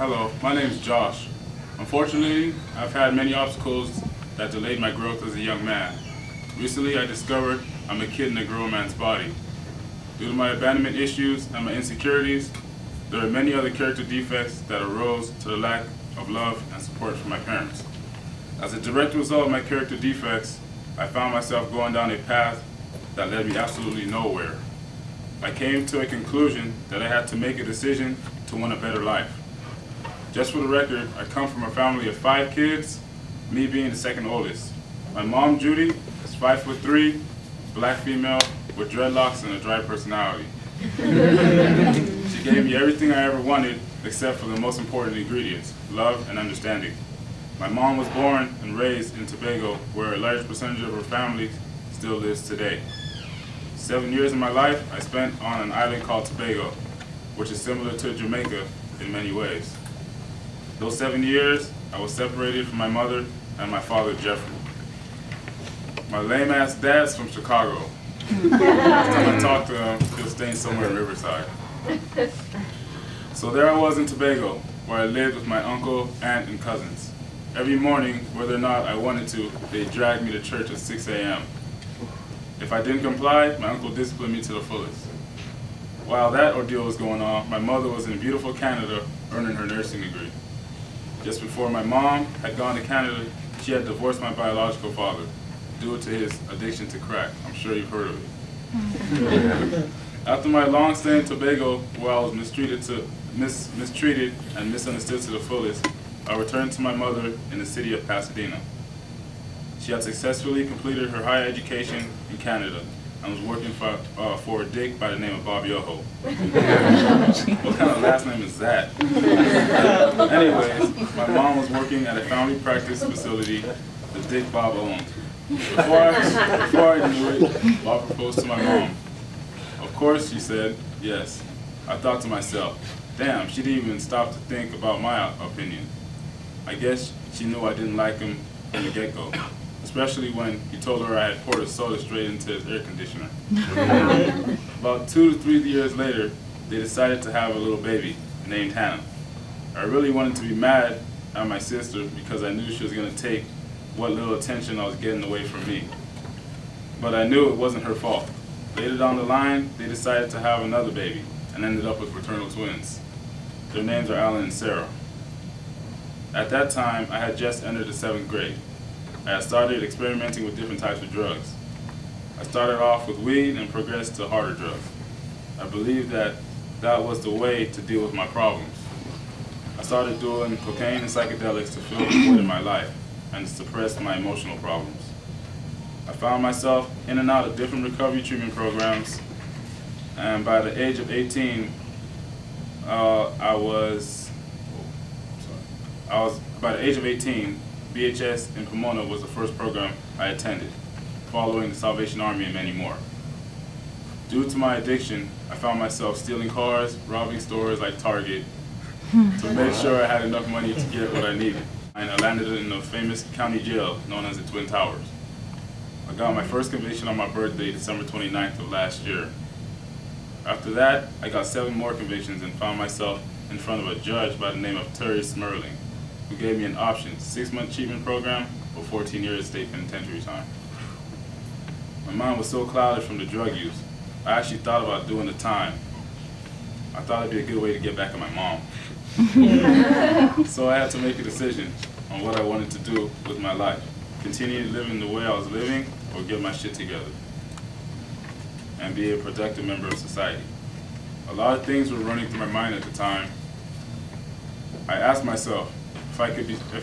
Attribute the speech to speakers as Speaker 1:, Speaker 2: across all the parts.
Speaker 1: Hello, my name is Josh. Unfortunately, I've had many obstacles that delayed my growth as a young man. Recently, I discovered I'm a kid in a grown man's body. Due to my abandonment issues and my insecurities, there are many other character defects that arose to the lack of love and support from my parents. As a direct result of my character defects, I found myself going down a path that led me absolutely nowhere. I came to a conclusion that I had to make a decision to want a better life. Just for the record, I come from a family of 5 kids, me being the second oldest. My mom, Judy, is 5'3", black female with dreadlocks and a dry personality. She gave me everything I ever wanted except for the most important ingredients, love and understanding. My mom was born and raised in Tobago, where a large percentage of her family still lives today. 7 years of my life I spent on an island called Tobago, which is similar to Jamaica in many ways. Those 7 years, I was separated from my mother and my father, Jeffrey. My lame-ass dad's from Chicago. Last time I talked to him, he was staying somewhere in Riverside. So there I was in Tobago, where I lived with my uncle, aunt, and cousins. Every morning, whether or not I wanted to, they dragged me to church at 6 a.m. If I didn't comply, my uncle disciplined me to the fullest. While that ordeal was going on, my mother was in beautiful Canada earning her nursing degree. Just before my mom had gone to Canada, she had divorced my biological father due to his addiction to crack. I'm sure you've heard of it. After my long stay in Tobago, where I was mistreated and misunderstood to the fullest, I returned to my mother in the city of Pasadena. She had successfully completed her higher education in Canada and was working for a dick by the name of Bob Yoho. What kind of last name is that? Anyways, my mom was working at a family practice facility the dick Bob owned. Before I knew it, Bob proposed to my mom. Of course, she said yes. I thought to myself, damn, she didn't even stop to think about my opinion. I guess she knew I didn't like him from the get-go, especially when he told her I had poured a soda straight into his air conditioner. About 2 to 3 years later, they decided to have a little baby named Hannah. I really wanted to be mad at my sister because I knew she was going to take what little attention I was getting away from me. But I knew it wasn't her fault. Later down the line, they decided to have another baby and ended up with fraternal twins. Their names are Alan and Sarah. At that time, I had just entered the 7th grade. I had started experimenting with different types of drugs. I started off with weed and progressed to harder drugs. I believed that that was the way to deal with my problems. I started doing cocaine and psychedelics to fill the void in my life and to suppress my emotional problems. I found myself in and out of different recovery treatment programs, and by the age of 18, by the age of 18, BHS in Pomona was the first program I attended, following the Salvation Army and many more. Due to my addiction, I found myself stealing cars, robbing stores like Target, to make sure I had enough money to get what I needed. And I landed in the famous county jail known as the Twin Towers. I got my first conviction on my birthday, December 29th of last year. After that, I got 7 more convictions and found myself in front of a judge by the name of Terry Smerling, who gave me an option, 6-month treatment program or 14 years state penitentiary time. My mind was so clouded from the drug use, I actually thought about doing the time. I thought it'd be a good way to get back at my mom. So I had to make a decision on what I wanted to do with my life. Continue living the way I was living or get my shit together and be a productive member of society. A lot of things were running through my mind at the time. I asked myself if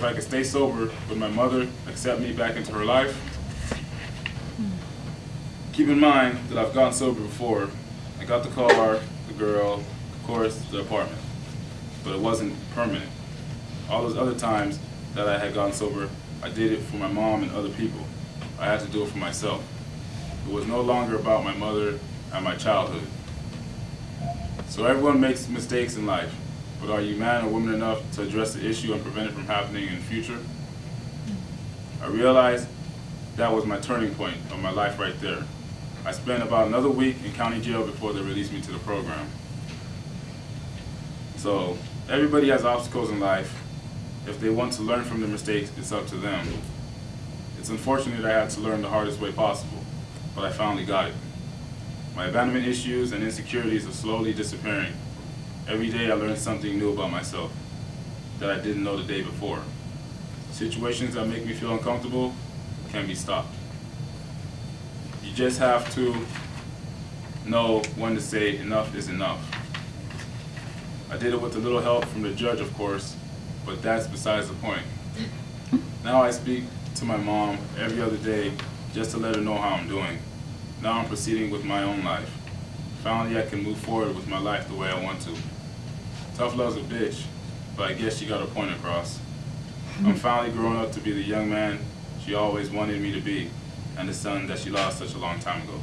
Speaker 1: I could stay sober, would my mother accept me back into her life? Keep in mind that I've gotten sober before. I got the car, the girl, of course, the apartment, but it wasn't permanent. All those other times that I had gotten sober, I did it for my mom and other people. I had to do it for myself. It was no longer about my mother and my childhood. So everyone makes mistakes in life, but are you man or woman enough to address the issue and prevent it from happening in the future? I realized that was my turning point of my life right there. I spent about another week in county jail before they released me to the program. So everybody has obstacles in life. If they want to learn from their mistakes, it's up to them. It's unfortunate I had to learn the hardest way possible, but I finally got it. My abandonment issues and insecurities are slowly disappearing. Every day I learn something new about myself that I didn't know the day before. Situations that make me feel uncomfortable can be stopped. You just have to know when to say enough is enough. I did it with a little help from the judge, of course, but that's besides the point. Now I speak to my mom every other day just to let her know how I'm doing. Now I'm proceeding with my own life. Finally I can move forward with my life the way I want to. Tough love's a bitch, but I guess she got her point across. I'm finally growing up to be the young man she always wanted me to be, and the son that she lost such a long time ago.